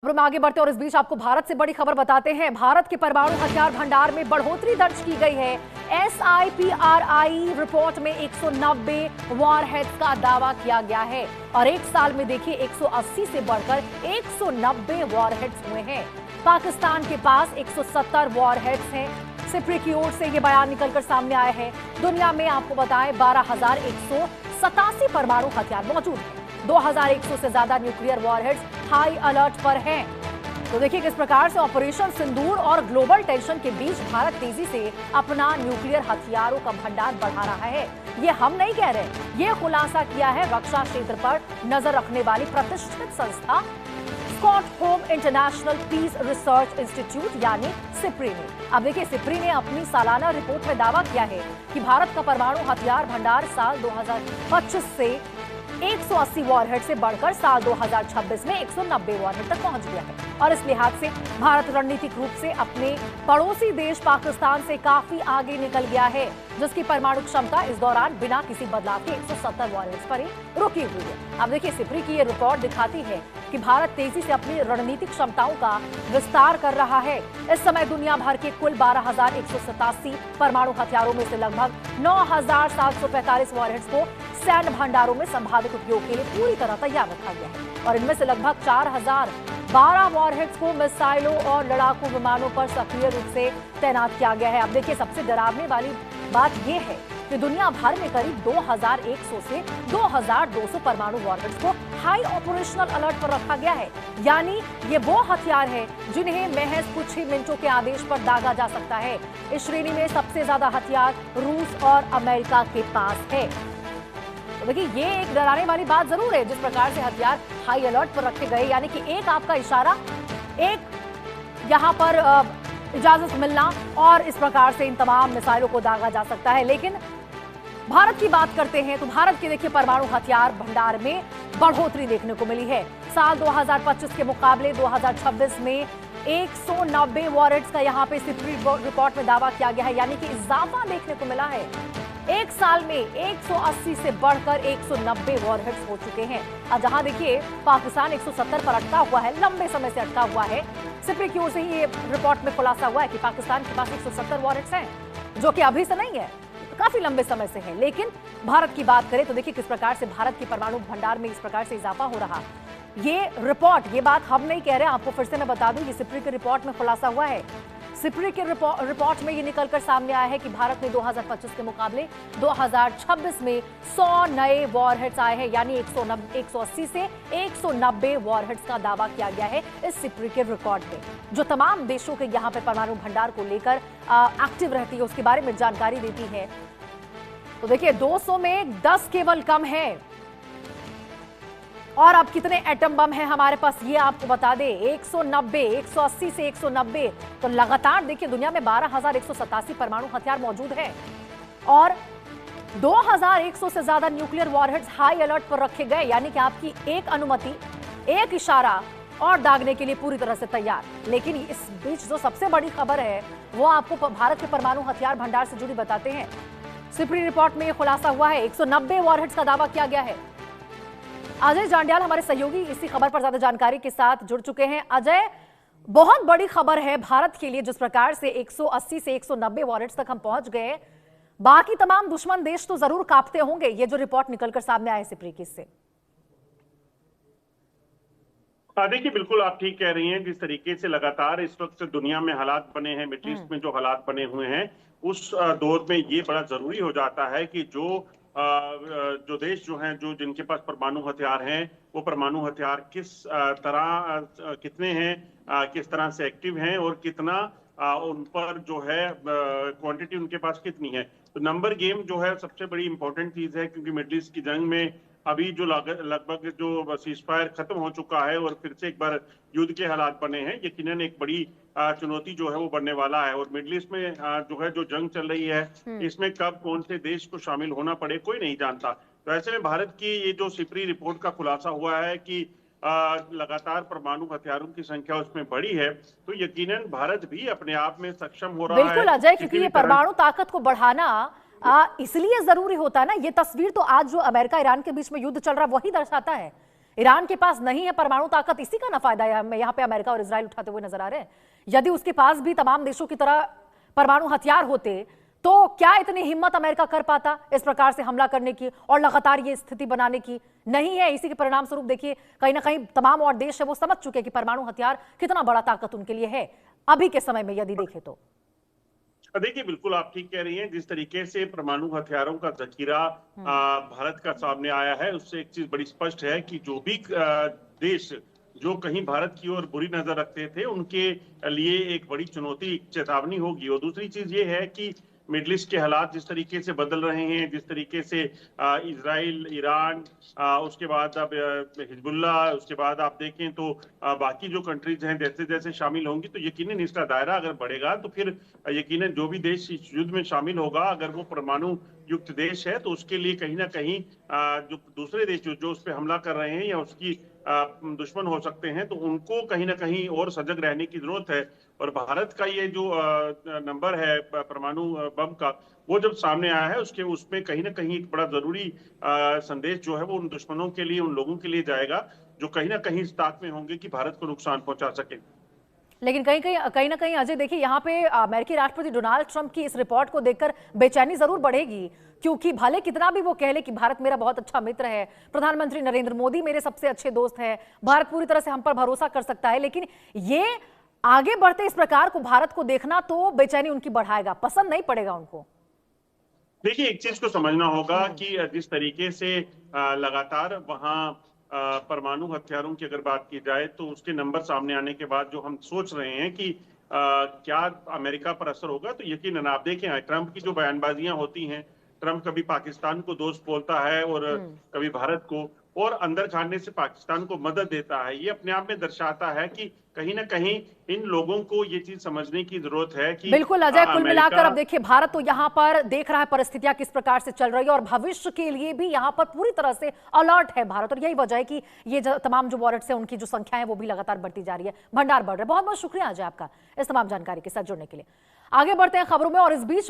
खबरों में आगे बढ़ते और इस बीच आपको भारत से बड़ी खबर बताते हैं। भारत के परमाणु हथियार भंडार में बढ़ोतरी दर्ज की गई है। SIPRI रिपोर्ट में 190 वॉरहेड्स का दावा किया गया है और एक साल में देखिए 180 से बढ़कर 190 वॉरहेड्स हुए हैं। पाकिस्तान के पास 170 वॉरहेड्स हैं। सिप्री की ओर से यह बयान निकलकर सामने आया है। दुनिया में आपको बताएं 12,187 परमाणु हथियार मौजूद हैं। 2100 से ज्यादा न्यूक्लियर वॉरहेड्स हाई अलर्ट पर हैं। तो देखिए किस प्रकार से ऑपरेशन सिंदूर और ग्लोबल टेंशन के बीच भारत तेजी से अपना न्यूक्लियर हथियारों का भंडार बढ़ा रहा है। ये हम नहीं कह रहे, ये खुलासा किया है रक्षा क्षेत्र पर नजर रखने वाली प्रतिष्ठित संस्था Stockholm International Peace Research Institute यानी सिप्री ने। अब देखिए सिप्री ने अपनी सालाना रिपोर्ट में दावा किया है कि भारत का परमाणु हथियार भंडार साल 2025 से 180 वॉरहेड से बढ़कर साल 2026 में 190 वॉरहेड तक पहुंच गया है और इस लिहाज से भारत रणनीतिक रूप से अपने पड़ोसी देश पाकिस्तान से काफी आगे निकल गया है, जिसकी परमाणु क्षमता इस दौरान बिना किसी बदलाव के 170 वॉरहेड्स पर ही रुकी हुई है। अब देखिए सिप्री की ये रिपोर्ट दिखाती है कि भारत तेजी से अपनी रणनीतिक क्षमताओं का विस्तार कर रहा है। इस समय दुनिया भर के कुल 12,187 परमाणु हथियारों में से लगभग 9,745 वॉरहेड्स को सैन्य भंडारों में संभावित उपयोग के लिए पूरी तरह तैयार रखा गया है और इनमें से लगभग 4,012 वॉरहेड्स को मिसाइलों और लड़ाकू विमानों पर सक्रिय रूप से तैनात किया गया है। अब देखिए सबसे डरावने वाली बात यह है कि दुनिया भर में करीब 2,100 से 2,200 परमाणु वॉरहेड्स को हाई ऑपरेशनल अलर्ट पर रखा गया है, यानी ये वो हथियार है जिन्हें महज कुछ ही मिनटों के आदेश पर दागा जा सकता है। इस श्रेणी में सबसे ज्यादा हथियार रूस और अमेरिका के पास है। तो देखिए ये एक डराने वाली बात जरूर है, जिस प्रकार से हथियार हाई अलर्ट पर रखे गए, यानी कि एक आपका इशारा, एक यहाँ पर इजाजत मिलना और इस प्रकार से इन तमाम मिसाइलों को दागा जा सकता है। लेकिन भारत की बात करते हैं तो भारत के देखिए परमाणु हथियार भंडार में बढ़ोतरी देखने को मिली है। साल 2025 के मुकाबले 2026 में 190 वॉरहेड्स का यहाँ पे सिप्री रिपोर्ट में दावा किया गया है, यानी कि इजाफा देखने को मिला है। एक साल में 180 से बढ़कर 190 वॉरहेड्स हो चुके हैं। अब जहां देखिए पाकिस्तान 170 पर अटका हुआ है, लंबे समय से अटका हुआ है। सिप्री की ओर से ही ये रिपोर्ट में खुलासा हुआ है कि पाकिस्तान के पास 170 वॉरहेड्स हैं, जो कि अभी से नहीं है, काफी लंबे समय से है। लेकिन भारत की बात करें तो देखिए किस प्रकार से भारत के परमाणु भंडार में इस प्रकार से इजाफा हो रहा। ये रिपोर्ट, ये बात हम नहीं कह रहे, आपको फिर से मैं बता दूं, ये सिप्री की रिपोर्ट में खुलासा हुआ है। सिप्री के रिपोर्ट में ये निकलकर सामने आया है कि भारत ने 2025 के मुकाबले 2026 में 100 नए वॉरहेड्स आए हैं, यानी 180 से 190 वॉरहेड्स का दावा किया गया है इस सिप्री के रिकॉर्ड में, जो तमाम देशों के यहाँ पे परमाणु भंडार को लेकर एक्टिव रहती है उसके बारे में जानकारी देती है। तो देखिए 200 में 10 केवल कम है और अब कितने एटम बम हैं हमारे पास ये आपको बता दे। 190, 180 से 190, तो लगातार देखिए दुनिया में 12,187 परमाणु हथियार मौजूद हैं और 2,100 से ज्यादा न्यूक्लियर वॉरहेड्स हाई अलर्ट पर रखे गए, यानी कि आपकी एक अनुमति, एक इशारा और दागने के लिए पूरी तरह से तैयार। लेकिन इस बीच जो सबसे बड़ी खबर है वो आपको भारत के परमाणु हथियार भंडार से जुड़ी बताते हैं। सिप्री रिपोर्ट में यह खुलासा हुआ है, 190 वॉरहेड्स का दावा किया गया है। अजय जांड्याल हमारे सहयोगी इसी खबर पर ज्यादा जानकारी के साथ जुड़ चुके हैं। अजय, बहुत बड़ी खबर है भारत के लिए, जिस प्रकार से 180 से 190 वॉरहेड्स तक हम पहुंच गए। बाकी तमाम दुश्मन देश तो जरूर कांपते होंगे ये जो रिपोर्ट निकलकर सामने आया सिप्री की से। देखिए बिल्कुल आप ठीक कह रही हैं। जिस तरीके से लगातार इस वक्त दुनिया में हालात बने हैं, मिडिल ईस्ट में जो हालात बने हुए हैं, उस दौर में ये बड़ा जरूरी हो जाता है कि जो देश जो हैं, जो जिनके पास परमाणु हथियार हैं, वो परमाणु हथियार किस तरह कितने हैं, किस तरह से एक्टिव हैं और कितना उन पर जो है क्वांटिटी उनके पास कितनी है। तो नंबर गेम जो है सबसे बड़ी इंपॉर्टेंट चीज है, क्योंकि मिडिल ईस्ट की जंग में अभी जो लगभग जो सीजफायर खत्म हो चुका है और फिर से एक बार युद्ध के हालात बने हैं, यकीनन एक बड़ी चुनौती जो है वो बनने वाला है। और मिडिल ईस्ट में जो है जो जंग चल रही है, इसमें कब कौन से देश को शामिल होना पड़े कोई नहीं जानता। तो ऐसे में भारत की ये जो सिप्री रिपोर्ट का खुलासा हुआ है कि लगातार परमाणु हथियारों की संख्या उसमें बढ़ी है, तो यकीनन भारत भी अपने आप में सक्षम हो रहा है। बिल्कुल अजय, क्योंकि ये परमाणु ताकत को बढ़ाना इसलिए जरूरी होता है ना। ये तस्वीर तो आज जो अमेरिका ईरान के बीच में युद्ध चल रहा है वही दर्शाता है। ईरान के पास नहीं है परमाणु ताकत, इसी का ना फायदा है हमें यहाँ पे अमेरिका और इजराइल उठाते हुए नजर आ रहे हैं। यदि उसके पास भी तमाम देशों की तरह परमाणु हथियार होते तो क्या इतनी हिम्मत अमेरिका कर पाता इस प्रकार से हमला करने की और लगातार ये स्थिति बनाने की? नहीं है। इसी के परिणाम स्वरूप देखिए कहीं ना कहीं तमाम और देश है वो समझ चुके हैं कि परमाणु हथियार कितना बड़ा ताकत उनके लिए है अभी के समय में यदि देखें तो। देखिए, बिल्कुल आप ठीक कह रही हैं। जिस तरीके से परमाणु हथियारों का जखीरा भारत का सामने आया है, उससे एक चीज बड़ी स्पष्ट है कि जो भी देश जो कहीं भारत की ओर बुरी नजर रखते थे, उनके लिए एक बड़ी चुनौती, चेतावनी होगी। और दूसरी चीज ये है कि मिडल ईस्ट के हालात जिस तरीके से बदल रहे हैं, जिस तरीके से इजराइल, ईरान, उसके बाद अब हिजबुल्ला, उसके बाद आप देखें तो बाकी जो कंट्रीज हैं जैसे जैसे शामिल होंगी, तो यकीनन इसका दायरा अगर बढ़ेगा तो फिर यकीनन जो भी देश इस युद्ध में शामिल होगा, अगर वो परमाणु युक्त देश है, तो उसके लिए कहीं ना कहीं जो दूसरे देश जो उस पर हमला कर रहे हैं या उसकी दुश्मन हो सकते हैं, तो उनको कहीं ना कहीं और सजग रहने की जरूरत है। और भारत का ये जो नंबर है परमाणु बम का, वो जब सामने आया है उसमें कहीं ना कहीं एक बड़ा जरूरी संदेश जो है वो उन दुश्मनों के लिए, उन लोगों के लिए जाएगा जो कहीं ना कहीं इस ताक में होंगे कि भारत को नुकसान पहुंचा सके। लेकिन कहीं ना कहीं अजय देखिए यहाँ पे अमेरिकी राष्ट्रपति डोनाल्ड ट्रंप की इस रिपोर्ट को देखकर बेचैनी जरूर बढ़ेगी, क्योंकि भले कितना भी वो कह ले कि भारत मेरा बहुत अच्छा मित्र है, प्रधानमंत्री नरेंद्र मोदी मेरे सबसे अच्छे दोस्त हैं, भारत पूरी तरह से हम पर भरोसा कर सकता है, लेकिन ये आगे बढ़ते इस प्रकार को भारत को देखना तो बेचैनी उनकी बढ़ाएगा, पसंद नहीं पड़ेगा उनको। देखिए, एक चीज को समझना होगा कि जिस तरीके से लगातार वहां परमाणु हथियारों की अगर बात की जाए, तो उसके नंबर सामने आने के बाद जो हम सोच रहे हैं कि क्या अमेरिका पर असर होगा, तो यकीनन आप देखें ट्रंप की जो बयानबाजियां होती हैं, ट्रंप कभी पाकिस्तान को दोस्त बोलता है और कभी भारत को, और अंदर खाने से पाकिस्तान को मदद देता है। ये अपने आप में दर्शाता है कि कहीं ना कहीं इन लोगों को ये चीज समझने की जरूरत है कि बिल्कुल अजय, कुल मिलाकर अब देखिए भारत तो यहाँ पर देख रहा है परिस्थितियां किस प्रकार से चल रही है और भविष्य के लिए भी यहाँ पर पूरी तरह से अलर्ट है भारत, और यही वजह है कि ये तमाम जो वॉरेंट्स है उनकी जो संख्या है वो भी लगातार बढ़ती जा रही है, भंडार बढ़ रहा है। बहुत बहुत शुक्रिया अजय आपका इस तमाम जानकारी के साथ जुड़ने के लिए। आगे बढ़ते हैं खबरों में, और इस बीच